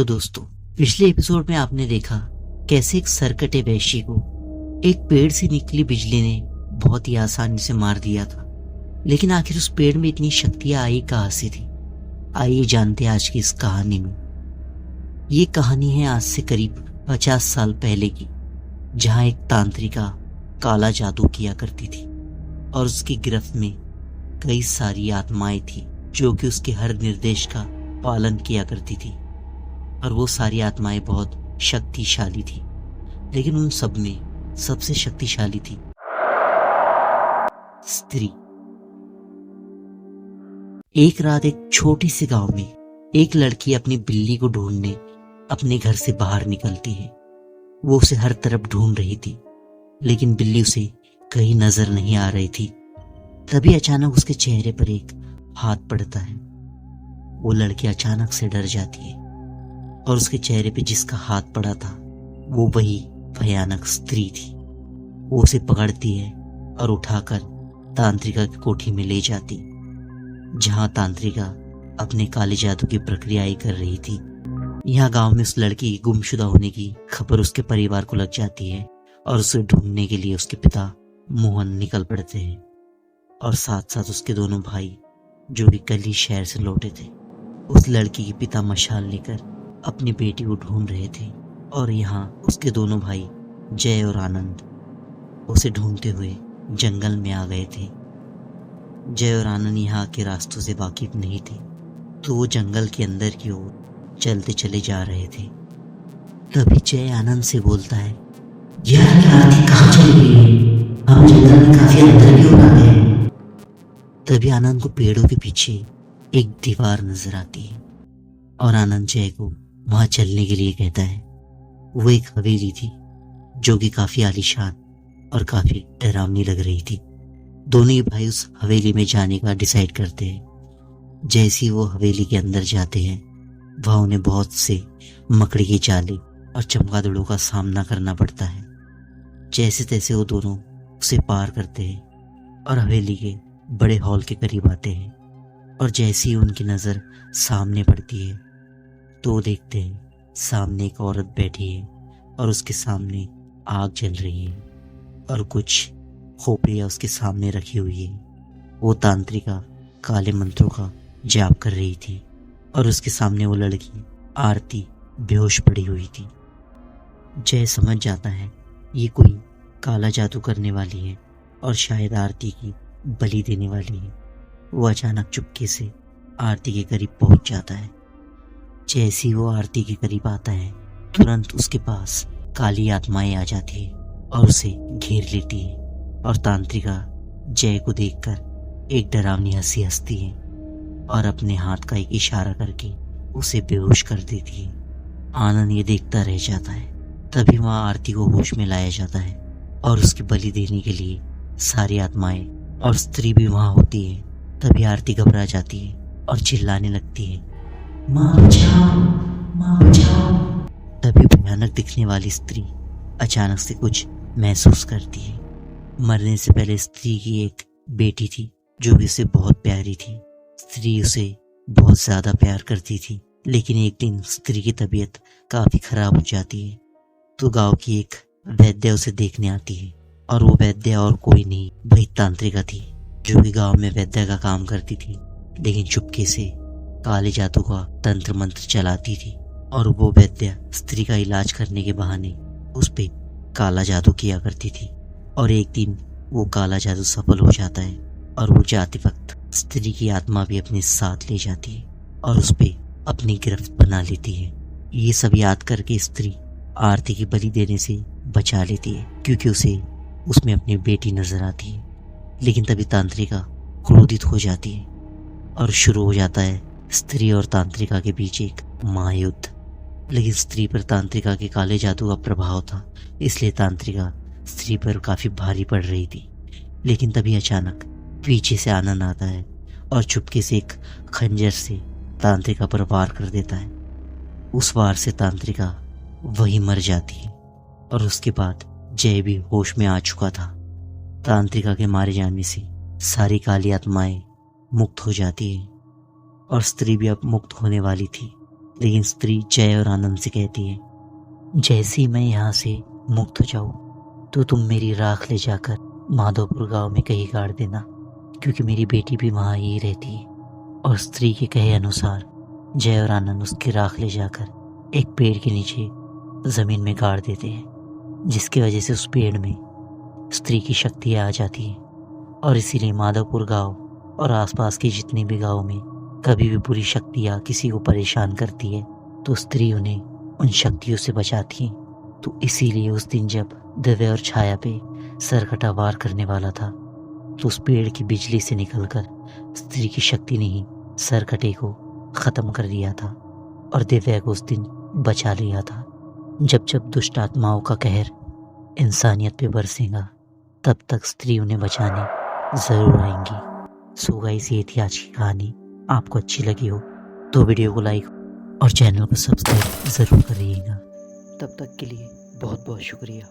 Hello दोस्तों, पिछले episode में आपने देखा कैसे एक सरकटे वैश्य को एक पेड़ से निकली बिजली ने बहुत ही आसानी से मार दिया था। लेकिन आखिर उस पेड़ में इतनी शक्तियां आई कहां से थी? आइए जानते हैं आज की इस कहानी में। ये कहानी है आज से करीब 50 साल पहले की, जहां एक तांत्रिका काला जादू किया करती थी और उसकी गिरफ्त में कई सारी आत्माएं थी जो कि उसके हर निर्देश का पालन किया करती थी। और वो सारी आत्माएं बहुत शक्तिशाली थी, लेकिन उन सब में सबसे शक्तिशाली थी स्त्री। एक रात एक छोटी सी गांव में एक लड़की अपनी बिल्ली को ढूंढने अपने घर से बाहर निकलती है। वो उसे हर तरफ ढूंढ रही थी, लेकिन बिल्ली उसे कहीं नजर नहीं आ रही थी। तभी अचानक उसके चेहरे पर एक हाथ पड़ता है। वो लड़की अचानक से डर जाती है और उसके चेहरे पे जिसका हाथ पड़ा था वो वही भयानक स्त्री थी। वो उसे पकड़ती है और उठाकर तांत्रिका की कोठी में ले जाती, जहां तांत्रिका अपने काले जादू की प्रक्रियाएं कर रही थी। यहाँ गांव में उस लड़की की गुमशुदा होने की खबर उसके परिवार को लग जाती है और उसे ढूंढने के लिए उसके पिता मोहन निकल पड़ते हैं और साथ साथ उसके दोनों भाई जो कि कल ही शहर से लौटे थे। उस लड़की के पिता मशाल लेकर अपनी बेटी को ढूंढ रहे थे और यहाँ उसके दोनों भाई जय और आनंद उसे ढूंढते हुए जंगल में आ गए थे। जय और आनंद यहाँ के रास्तों से वाकिफ नहीं थे, तो वो जंगल के अंदर की ओर चलते चले जा रहे थे। तभी जय आनंद से बोलता है, यार आरती कहाँ चली गई है? हम जंगल में काफी अंदर क्यों आ गए? तभी आनंद को पेड़ों के पीछे एक दीवार नजर आती है और आनंद जय को वहां चलने के लिए कहता है। वो एक हवेली थी जो कि काफी आलीशान और काफी डरावनी लग रही थी। दोनों ही भाई उस हवेली में जाने का डिसाइड करते हैं। जैसे ही वो हवेली के अंदर जाते हैं, वहां उन्हें बहुत से मकड़ी के जाले और चमगादड़ों का सामना करना पड़ता है। जैसे तैसे वो दोनों उसे पार करते हैं और हवेली के बड़े हॉल के करीब आते हैं। और जैसे ही उनकी नजर सामने पड़ती है तो वो देखते हैं सामने एक औरत बैठी है और उसके सामने आग जल रही है और कुछ खोपड़ियाँ उसके सामने रखी हुई है। वो तांत्रिका काले मंत्रों का जाप कर रही थी और उसके सामने वो लड़की आरती बेहोश पड़ी हुई थी। जय समझ जाता है ये कोई काला जादू करने वाली है और शायद आरती की बलि देने वाली है। वो अचानक चुपके से आरती के करीब पहुंच जाता है। जैसे ही वो आरती के करीब आता है, तुरंत उसके पास काली आत्माएं आ जाती है और उसे घेर लेती है और तांत्रिका जय को देखकर एक डरावनी हंसी हंसती है और अपने हाथ का एक इशारा करके उसे बेहोश कर देती है। आनंद ये देखता रह जाता है। तभी वहां आरती को होश में लाया जाता है और उसकी बलि देने के लिए सारी आत्माएं और स्त्री भी वहां होती है। तभी आरती घबरा जाती है और चिल्लाने लगती है, माँ बचाओ, माँ बचाओ। तभी भयानक दिखने वाली स्त्री अचानक से कुछ महसूस करती है। मरने से पहले स्त्री की एक बेटी थी जो भी उसे बहुत प्यारी थी। स्त्री उसे बहुत ज्यादा प्यार करती थी, लेकिन एक दिन स्त्री की तबीयत काफी खराब हो जाती है। तो गांव की एक वैद्य उसे देखने आती है और वो वैद्य और कोई नहीं, वही तांत्रिका थी जो कि गांव में वैद्य का काम करती थी, लेकिन चुपके से काले जादू का तंत्र मंत्र चलाती थी। और वो वैद्य स्त्री का इलाज करने के बहाने उस पे काला जादू किया करती थी। और एक दिन वो काला जादू सफल हो जाता है और वो जाते वक्त स्त्री की आत्मा भी अपने साथ ले जाती है और उस पे अपनी गिरफ्त बना लेती है। ये सब याद करके स्त्री आरती की बलि देने से बचा लेती है, क्योंकि उसे उसमें अपनी बेटी नजर आती है। लेकिन तभी तांत्रिका क्रोधित हो जाती है और शुरू हो जाता है स्त्री और तांत्रिका के बीच एक महायुद्ध। लेकिन स्त्री पर तांत्रिका के काले जादू का प्रभाव था, इसलिए तांत्रिका स्त्री पर काफी भारी पड़ रही थी। लेकिन तभी अचानक पीछे से आनंद आता है और चुपके से एक खंजर से तांत्रिका पर वार कर देता है। उस वार से तांत्रिका वही मर जाती है और उसके बाद जय भी होश में आ चुका था। तांत्रिका के मारे जाने से सारी काली आत्माएं मुक्त हो जाती है और स्त्री भी अब मुक्त होने वाली थी। लेकिन स्त्री जय और आनंद से कहती है, जैसे ही मैं यहाँ से मुक्त हो जाऊँ तो तुम मेरी राख ले जाकर माधोपुर गांव में कहीं गाड़ देना, क्योंकि मेरी बेटी भी वहाँ ही रहती है। और स्त्री के कहे अनुसार जय और आनंद उसकी राख ले जाकर एक पेड़ के नीचे जमीन में गाड़ देते हैं, जिसकी वजह से उस पेड़ में स्त्री की शक्ति आ जाती है। और इसीलिए माधोपुर गांव और आसपास के जितने भी गांव में कभी भी बुरी शक्तियाँ किसी को परेशान करती है तो स्त्री उन्हें उन शक्तियों से बचाती है। तो इसीलिए उस दिन जब दिव्य और छाया पे सरकटा वार करने वाला था तो उस पेड़ की बिजली से निकलकर स्त्री की शक्ति ने ही सरकटे को खत्म कर दिया था और दिव्या को उस दिन बचा लिया था। जब जब दुष्ट आत्माओं का कहर इंसानियत पे बरसेगा तब तक स्त्री उन्हें बचाने जरूर आएंगी। सो गाइस, ये थी आज की कहानी। आपको अच्छी लगी हो तो वीडियो को लाइक और चैनल को सब्सक्राइब जरूर करिएगा। तब तक के लिए बहुत बहुत शुक्रिया।